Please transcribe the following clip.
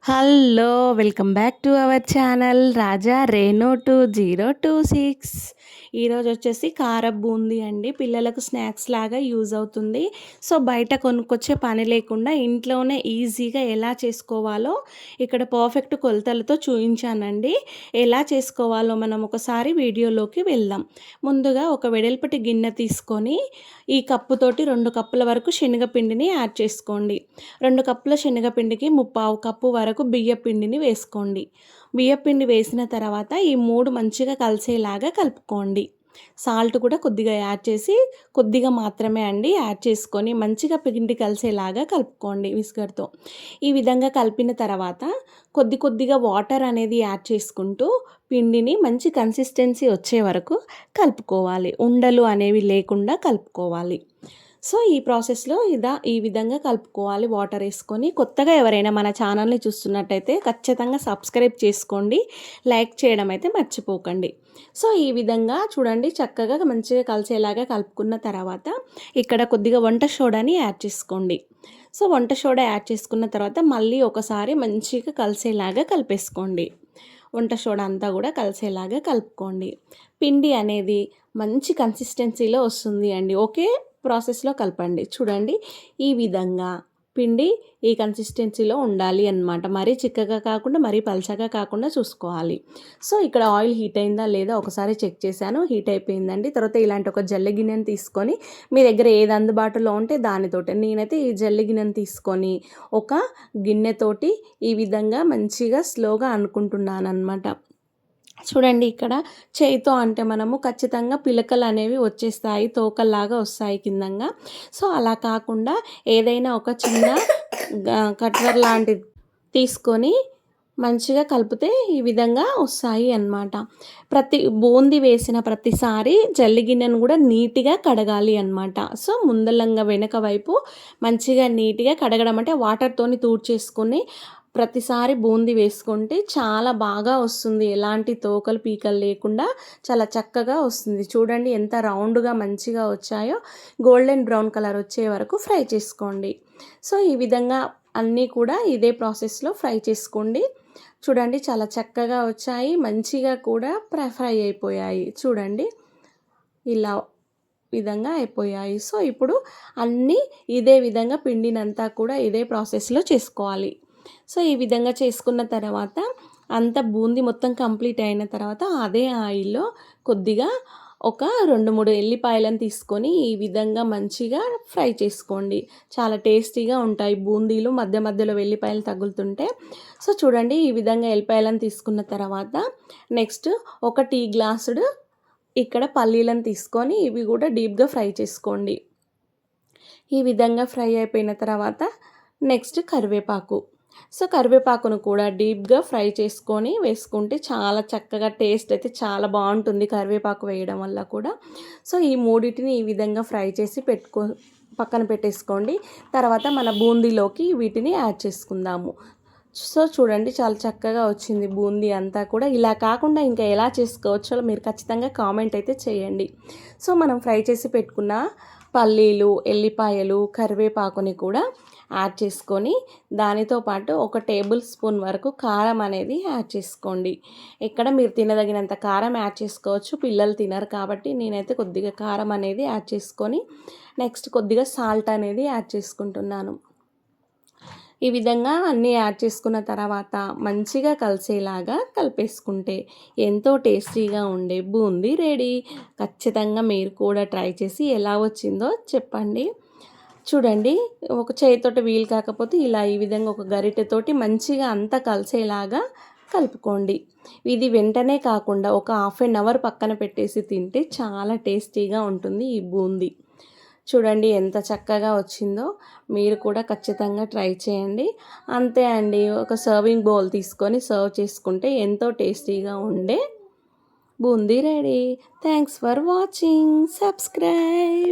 Hello! Welcome back to our channel Raja Renu 2026. ఈరోజొచ్చేసి కారపు బూందీ అండి. పిల్లలకు స్నాక్స్ లాగా యూజ్ అవుతుంది. సో, బయట కొనుక్కొచ్చే పని లేకుండా ఇంట్లోనే ఈజీగా ఎలా చేసుకోవాలో ఇక్కడ పర్ఫెక్ట్ కొలతలతో చూయించానండి. ఎలా చేసుకోవాలో మనం ఒకసారి వీడియోలోకి వెళ్దాం. ముందుగా ఒక వెడల్పటి గిన్నె తీసుకొని ఈ కప్పుతోటి 2 కప్పుల వరకు శనగపిండిని యాడ్ చేసుకోండి. 2 కప్పుల శనగపిండికి 3/4 కప్పు వరకు బియ్యపిండిని వేసుకోండి. బియ్యపిండి వేసిన తర్వాత ఈ 3 మంచిగా కలిసేలాగా కలుపుకోండి. సాల్ట్ కూడా కొద్దిగా యాడ్ చేసి, కొద్దిగా మాత్రమే అండి యాడ్ చేసుకొని మంచిగా పిండి కలిసేలాగా కలుపుకోండి విస్కర్తో. ఈ విధంగా కలిపిన తర్వాత కొద్దిగా వాటర్ అనేది యాడ్ చేసుకుంటూ పిండిని మంచి కన్సిస్టెన్సీ వచ్చే వరకు కలుపుకోవాలి. ఉండలు అనేవి లేకుండా కలుపుకోవాలి. సో, ఈ ప్రాసెస్లో ఈ విధంగా కలుపుకోవాలి వాటర్ వేసుకొని. కొత్తగా ఎవరైనా మన ఛానల్ని చూస్తున్నట్టయితే ఖచ్చితంగా సబ్స్క్రైబ్ చేసుకోండి. లైక్ చేయడం అయితే మర్చిపోకండి. సో, ఈ విధంగా చూడండి చక్కగా మంచిగా కలిసేలాగా కలుపుకున్న తర్వాత ఇక్కడ కొద్దిగా వంట సోడాని యాడ్ చేసుకోండి. సో, వంట సోడా యాడ్ చేసుకున్న తర్వాత మళ్ళీ ఒకసారి మంచిగా కలిసేలాగా కలిపేసుకోండి. వంట సోడా అంతా కూడా కలిసేలాగా కలుపుకోండి. పిండి అనేది మంచి కన్సిస్టెన్సీలో వస్తుంది అండి. ఒకే ప్రాసెస్లో కలపండి. చూడండి ఈ విధంగా పిండి ఈ కన్సిస్టెన్సీలో ఉండాలి అన్నమాట. మరీ చిక్కగా కాకుండా మరీ పలచగా కాకుండా చూసుకోవాలి. సో, ఇక్కడ ఆయిల్ హీట్ అయిందా లేదా ఒకసారి చెక్ చేశాను. హీట్ అయిపోయిందండి. తర్వాత ఇలాంటి ఒక జల్లె గిన్నెని తీసుకొని మీ దగ్గర ఏది అందుబాటులో ఉంటే దానితోటి, నేనైతే ఈ జల్లె గిన్నెని తీసుకొని ఒక గిన్నెతోటి ఈ విధంగా మంచిగా స్లోగా అనుకుంటున్నాను అన్నమాట. చూడండి ఇక్కడ చేయితో అంటే మనము ఖచ్చితంగా పిలకలు అనేవి వచ్చేస్తాయి, తోకల్లాగా వస్తాయి కిందంగా. సో, అలా కాకుండా ఏదైనా ఒక చిన్న కట్టర్ లాంటిది తీసుకొని మంచిగా కలిపితే ఈ విధంగా వస్తాయి అన్నమాట. బూందీ వేసిన ప్రతిసారి జల్లి గిన్నెను కూడా నీట్గా కడగాలి అన్నమాట. సో, ముందలంగా వెనక వైపు మంచిగా నీట్గా కడగడం అంటే వాటర్తోని తూడ్చేసుకొని ప్రతిసారి బూందీ వేసుకుంటే చాలా బాగా వస్తుంది. ఎలాంటి తోకలు పీకలు లేకుండా చాలా చక్కగా వస్తుంది. చూడండి ఎంత రౌండ్గా మంచిగా వచ్చాయో. గోల్డెన్ బ్రౌన్ కలర్ వచ్చే వరకు ఫ్రై చేసుకోండి. సో, ఈ విధంగా అన్నీ కూడా ఇదే ప్రాసెస్లో ఫ్రై చేసుకోండి. చూడండి చాలా చక్కగా వచ్చాయి, మంచిగా కూడా ఫ్రై అయిపోయాయి. చూడండి ఇలా విధంగా అయిపోయాయి. సో, ఇప్పుడు అన్నీ ఇదే విధంగా పిండినంతా కూడా ఇదే ప్రాసెస్లో చేసుకోవాలి. సో, ఈ విధంగా చేసుకున్న తర్వాత అంతా బూందీ మొత్తం కంప్లీట్ అయిన తర్వాత అదే ఆయిల్లో కొద్దిగా ఒక 2, 3 ఎల్లిపాయలను తీసుకొని ఈ విధంగా మంచిగా ఫ్రై చేసుకోండి. చాలా టేస్టీగా ఉంటాయి బూందీలు మధ్య మధ్యలో వెల్లిపాయలు తగులుతుంటే. సో, చూడండి ఈ విధంగా ఎల్లిపాయలను తీసుకున్న తర్వాత నెక్స్ట్ ఒక టీ గ్లాసుడు ఇక్కడ పల్లీలను తీసుకొని ఇవి కూడా డీప్గా ఫ్రై చేసుకోండి. ఈ విధంగా ఫ్రై అయిపోయిన తర్వాత నెక్స్ట్ కరివేపాకు. సో, కరివేపాకును కూడా డీప్గా ఫ్రై చేసుకొని వేసుకుంటే చాలా చక్కగా టేస్ట్ అయితే చాలా బాగుంటుంది కరివేపాకు వేయడం వల్ల కూడా. సో, ఈ మూడింటిని ఈ విధంగా ఫ్రై చేసి పక్కన పెట్టేసుకోండి. తర్వాత మన బూందీలోకి వీటిని యాడ్ చేసుకుందాము. సో, చూడండి చాలా చక్కగా వచ్చింది బూందీ అంతా కూడా. ఇలా కాకుండా ఇంకా ఎలా చేసుకోవచ్చో మీరు ఖచ్చితంగా కామెంట్ అయితే చేయండి. సో, మనం ఫ్రై చేసి పెట్టుకున్న పల్లీలు, ఎల్లిపాయలు, కరివేపాకుని కూడా యాడ్ చేసుకొని దానితో పాటు ఒక టేబుల్ స్పూన్ వరకు కారం అనేది యాడ్ చేసుకోండి. ఇక్కడ మీరు తినదగినంత కారం యాడ్ చేసుకోవచ్చు. పిల్లలు తినరు కాబట్టి నేనైతే కొద్దిగా కారం అనేది యాడ్ చేసుకొని నెక్స్ట్ కొద్దిగా సాల్ట్ అనేది యాడ్ చేసుకుంటున్నాను. ఈ విధంగా అన్నీ యాడ్ చేసుకున్న తర్వాత మంచిగా కలిసేలాగా కలిపేసుకుంటే ఎంతో టేస్టీగా ఉండే బూందీ రెడీ. ఖచ్చితంగా మీరు కూడా ట్రై చేసి ఎలా వచ్చిందో చెప్పండి. చూడండి ఒక చేతితోటి వీలు కాకపోతే ఇలా ఈ విధంగా ఒక గరిటెతోటి మంచిగా అంతా కలిసేలాగా కలుపుకోండి. ఇది వెంటనే కాకుండా ఒక హాఫ్ అన్ అవర్ పక్కన పెట్టేసి తింటే చాలా టేస్టీగా ఉంటుంది ఈ బూందీ. చూడండి ఎంత చక్కగా వచ్చిందో. మీరు కూడా ఖచ్చితంగా ట్రై చేయండి. అంతే అండి, ఒక సర్వింగ్ బౌల్ తీసుకొని సర్వ్ చేసుకుంటే ఎంతో టేస్టీగా ఉండే boondi ready. Thanks for watching. Subscribe.